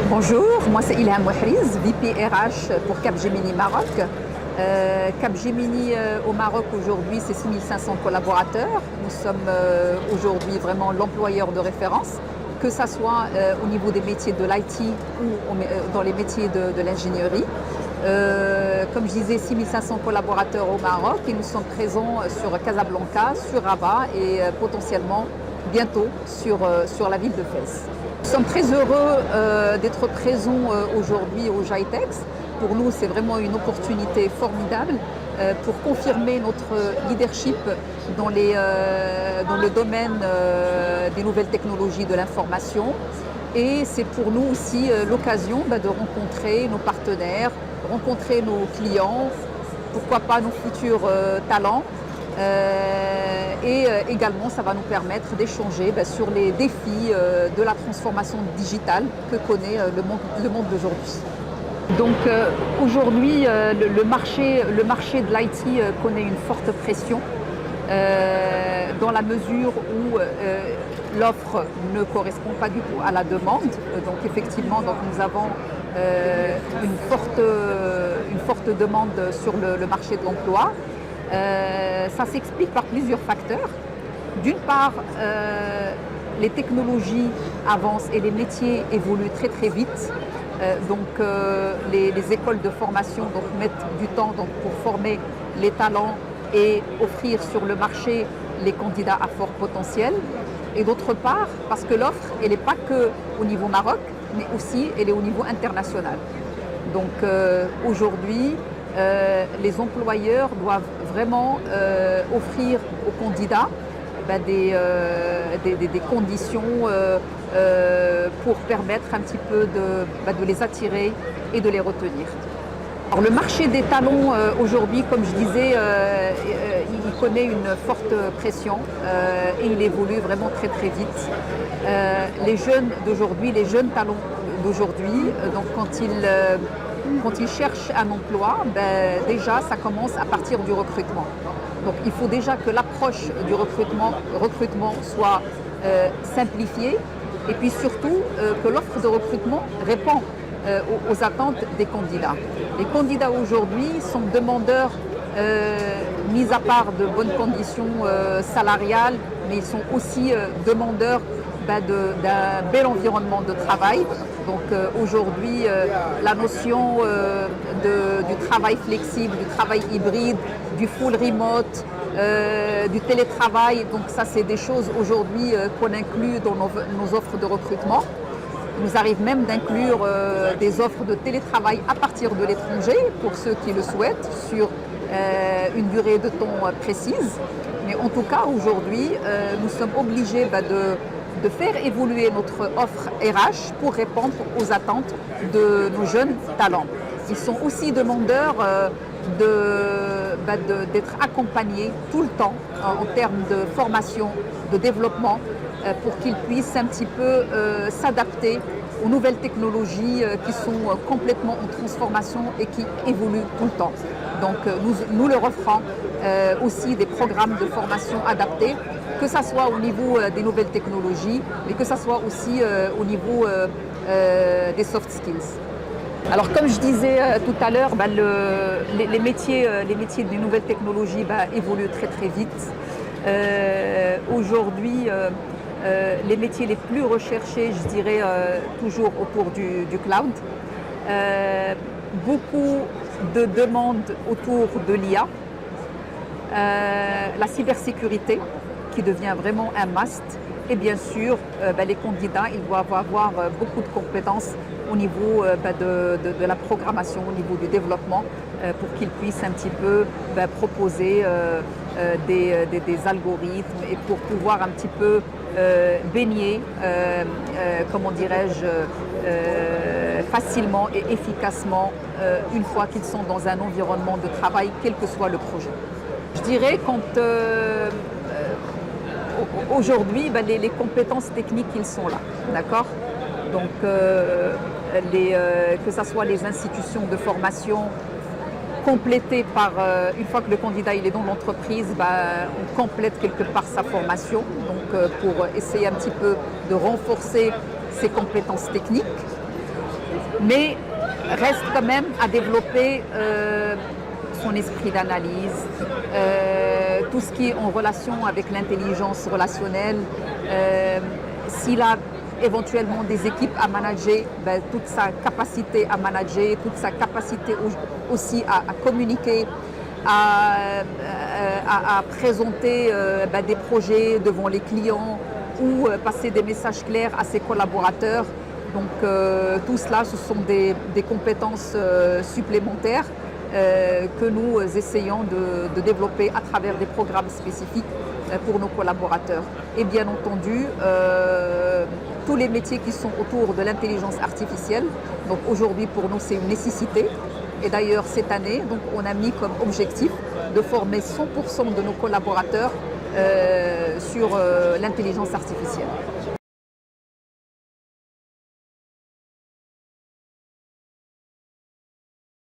Bonjour, moi c'est Ilham Wahriz, VP RH pour Capgemini Maroc. Capgemini au Maroc aujourd'hui c'est 6500 collaborateurs. Nous sommes aujourd'hui vraiment l'employeur de référence, que ce soit au niveau des métiers de l'IT ou dans les métiers de l'ingénierie. Comme je disais, 6500 collaborateurs au Maroc et nous sommes présents sur Casablanca, sur Rabat et potentiellement bientôt sur la ville de Fès. Nous sommes très heureux d'être présents aujourd'hui au GITEX. Pour nous, c'est vraiment une opportunité formidable pour confirmer notre leadership dans le domaine des nouvelles technologies de l'information. Et c'est pour nous aussi l'occasion de rencontrer nos partenaires, rencontrer nos clients, pourquoi pas nos futurs talents. Et également, ça va nous permettre d'échanger sur les défis de la transformation digitale que connaît le monde d'aujourd'hui. Donc aujourd'hui, le marché de l'IT connaît une forte pression dans la mesure où l'offre ne correspond pas du tout à la demande. Donc effectivement, nous avons une forte demande sur le marché de l'emploi. Ça s'explique par plusieurs facteurs. D'une part, les technologies avancent et les métiers évoluent très très vite. Les écoles de formation mettent du temps pour former les talents et offrir sur le marché les candidats à fort potentiel. Et d'autre part, parce que l'offre, elle n'est pas qu'au niveau Maroc, mais aussi elle est au niveau international. Donc aujourd'hui, les employeurs doivent vraiment offrir aux candidats des conditions pour permettre un petit peu de les attirer et de les retenir. Alors, le marché des talents aujourd'hui, comme je disais, il connaît une forte pression et il évolue vraiment très très vite. Les jeunes d'aujourd'hui, les jeunes talents d'aujourd'hui, donc quand ils cherchent un emploi, déjà ça commence à partir du recrutement. Donc il faut déjà que l'approche du recrutement soit simplifiée et puis surtout que l'offre de recrutement répond aux attentes des candidats. Les candidats aujourd'hui sont demandeurs, mis à part de bonnes conditions salariales, mais ils sont aussi demandeurs d'un bel environnement de travail. Donc aujourd'hui, la notion du travail flexible, du travail hybride, du full remote, du télétravail, donc ça c'est des choses aujourd'hui qu'on inclut dans nos offres de recrutement. Il nous arrive même d'inclure des offres de télétravail à partir de l'étranger pour ceux qui le souhaitent sur une durée de temps précise. Mais en tout cas aujourd'hui, nous sommes obligés de faire évoluer notre offre RH pour répondre aux attentes de nos jeunes talents. Ils sont aussi demandeurs d'être accompagnés tout le temps en termes de formation, de développement, pour qu'ils puissent un petit peu s'adapter aux nouvelles technologies qui sont complètement en transformation et qui évoluent tout le temps. Donc nous leur offrons aussi des programmes de formation adaptés, que ce soit au niveau des nouvelles technologies, mais que ce soit aussi au niveau des soft skills. Alors comme je disais tout à l'heure, les métiers des nouvelles technologies évoluent très très vite. Aujourd'hui, les métiers les plus recherchés, je dirais, toujours autour du cloud. Beaucoup de demandes autour de l'IA, la cybersécurité qui devient vraiment un must. Et bien sûr, les candidats, ils doivent avoir beaucoup de compétences au niveau de la programmation, au niveau du développement, pour qu'ils puissent un petit peu proposer des algorithmes et pour pouvoir un petit peu baigner, comment dirais-je, facilement et efficacement une fois qu'ils sont dans un environnement de travail, quel que soit le projet. Je dirais aujourd'hui, les compétences techniques, ils sont là, d'accord? Donc, que ce soit les institutions de formation complétées par, une fois que le candidat il est dans l'entreprise, on complète quelque part sa formation, donc pour essayer un petit peu de renforcer ses compétences techniques. mais reste quand même à développer son esprit d'analyse, tout ce qui est en relation avec l'intelligence relationnelle. S'il a éventuellement des équipes à manager, ben, toute sa capacité à manager, toute sa capacité aussi à communiquer, à présenter ben, des projets devant les clients ou passer des messages clairs à ses collaborateurs. Donc tout cela, ce sont des compétences supplémentaires que nous essayons de développer à travers des programmes spécifiques pour nos collaborateurs. Et bien entendu, tous les métiers qui sont autour de l'intelligence artificielle. Donc aujourd'hui, pour nous, c'est une nécessité. Et d'ailleurs, cette année, donc, on a mis comme objectif de former 100% de nos collaborateurs sur l'intelligence artificielle.